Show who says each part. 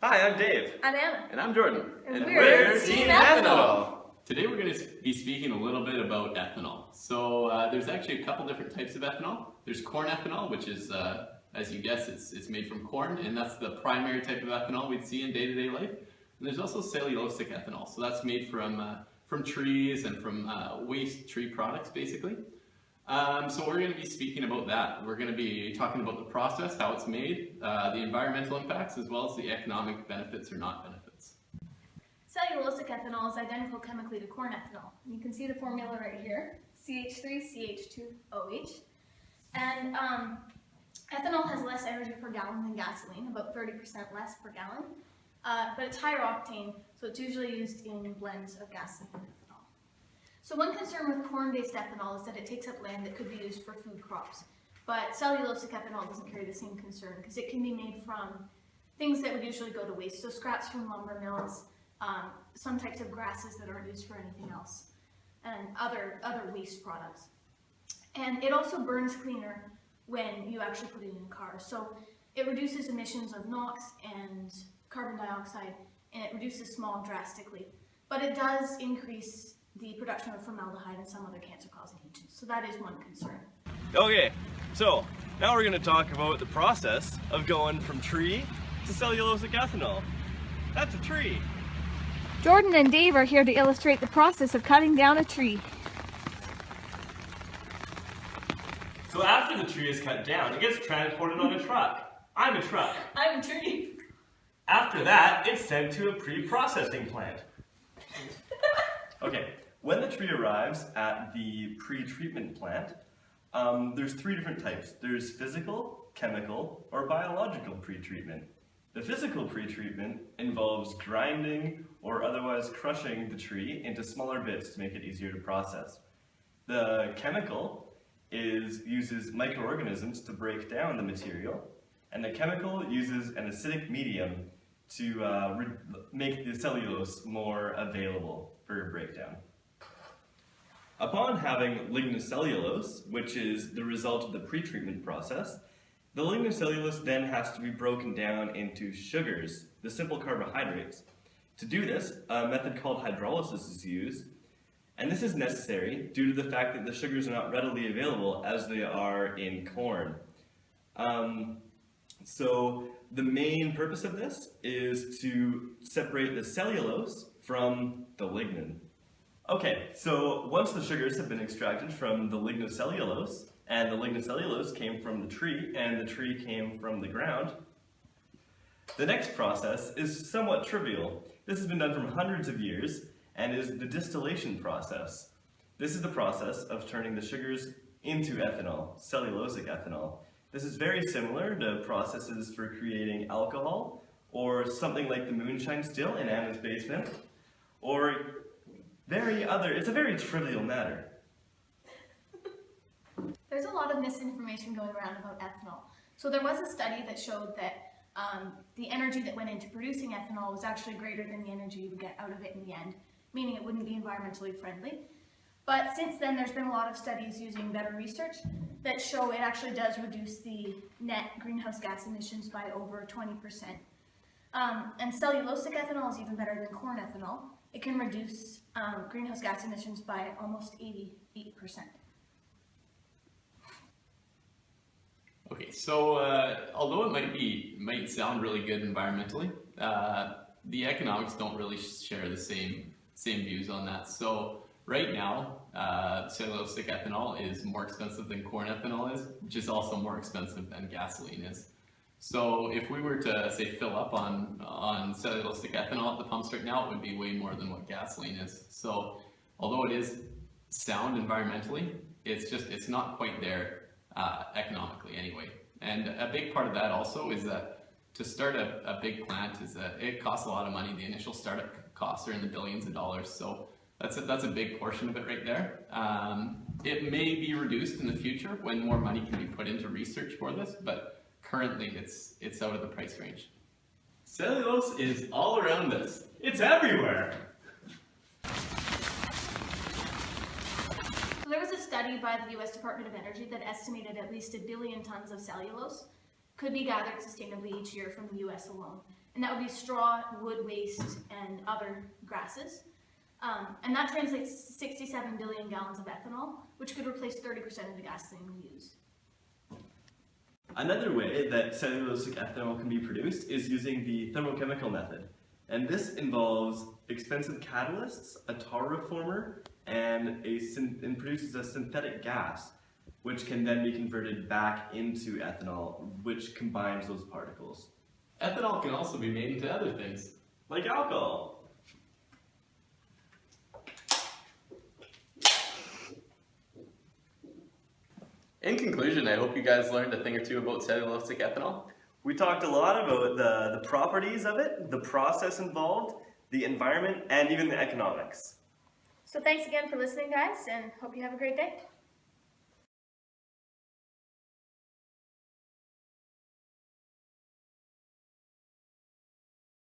Speaker 1: Hi, I'm Dave.
Speaker 2: I'm Anna.
Speaker 3: And I'm Jordan.
Speaker 2: And we're Team Ethanol.
Speaker 3: Today we're going to be speaking a little bit about ethanol. So there's actually a couple different types of ethanol. There's corn ethanol, which is, as you guess, it's made from corn, and that's the primary type of ethanol we'd see in day-to-day life. And there's also cellulosic ethanol, so that's made from trees and from waste tree products, basically. So we're going to be speaking about that. We're going to be talking about the process, how it's made, the environmental impacts, as well as the economic benefits or not benefits.
Speaker 2: Cellulosic ethanol is identical chemically to corn ethanol. You can see the formula right here, CH3CH2OH. And ethanol has less energy per gallon than gasoline, about 30% less per gallon. But it's higher octane, so it's usually used in blends of gasoline and ethanol. So one concern with corn-based ethanol is that it takes up land that could be used for food crops. But cellulosic ethanol doesn't carry the same concern because it can be made from things that would usually go to waste, so scraps from lumber mills, some types of grasses that aren't used for anything else, and other waste products. And it also burns cleaner when you actually put it in a car. So it reduces emissions of NOx and carbon dioxide, and it reduces smog drastically. But it does increase the production of formaldehyde and some other cancer-causing agents. So that is one concern.
Speaker 1: Okay, so now we're going to talk about the process of going from tree to cellulosic ethanol. That's a tree.
Speaker 2: Jordan and Dave are here to illustrate the process of cutting down a tree.
Speaker 1: So after the tree is cut down, it gets transported on a truck. I'm a truck.
Speaker 2: I'm a tree.
Speaker 1: After that, it's sent to a pre-processing plant. Okay, when the tree arrives at the pre-treatment plant, there's three different types. There's physical, chemical, or biological pre-treatment. The physical pre-treatment involves grinding or otherwise crushing the tree into smaller bits to make it easier to process. The chemical uses microorganisms to break down the material, and the chemical uses an acidic medium to make the cellulose more available for breakdown. Upon having lignocellulose, which is the result of the pre-treatment process, the lignocellulose then has to be broken down into sugars, the simple carbohydrates. To do this, a method called hydrolysis is used, and this is necessary due to the fact that the sugars are not readily available as they are in corn. So the main purpose of this is to separate the cellulose from the lignin. Okay, so once the sugars have been extracted from the lignocellulose, and the lignocellulose came from the tree, and the tree came from the ground, the next process is somewhat trivial. This has been done for hundreds of years, and is the distillation process. This is the process of turning the sugars into ethanol, cellulosic ethanol. This is very similar to processes for creating alcohol, or something like the moonshine still in Anna's basement, or it's a very trivial matter.
Speaker 2: There's a lot of misinformation going around about ethanol. So there was a study that showed that the energy that went into producing ethanol was actually greater than the energy you would get out of it in the end, meaning it wouldn't be environmentally friendly. But since then, there's been a lot of studies using better research that show it actually does reduce the net greenhouse gas emissions by over 20%. And cellulosic ethanol is even better than corn ethanol. It can reduce greenhouse gas emissions by almost 88%.
Speaker 3: Okay, so although it might sound really good environmentally, the economics don't really share the same views on that. So right now, cellulosic ethanol is more expensive than corn ethanol is, which is also more expensive than gasoline is. So if we were to, say, fill up on cellulosic ethanol at the pumps right now, it would be way more than what gasoline is. So although it is sound environmentally, it's not quite there economically anyway. And a big part of that also is that to start a big plant is that it costs a lot of money. The initial startup costs are in the billions of dollars. So that's a big portion of it right there. It may be reduced in the future when more money can be put into research for this, but currently it's out of the price range. Cellulose is all around us.
Speaker 1: It's everywhere!
Speaker 2: So there was a study by the US Department of Energy that estimated at least 1 billion tons of cellulose could be gathered sustainably each year from the US alone. and that would be straw, wood waste, and other grasses. And that translates to 67 billion gallons of ethanol, which could replace 30% of the gasoline we use.
Speaker 1: Another way that cellulosic ethanol can be produced is using the thermochemical method. And this involves expensive catalysts, a tar reformer, and produces a synthetic gas, which can then be converted back into ethanol, which combines those particles.
Speaker 3: Ethanol can also be made into other things.
Speaker 1: Like alcohol.
Speaker 3: In conclusion, I hope you guys learned a thing or two about cellulosic ethanol.
Speaker 1: We talked a lot about the properties of it, the process involved, the environment, and even the economics.
Speaker 2: So thanks again for listening, guys, and hope you have a great day.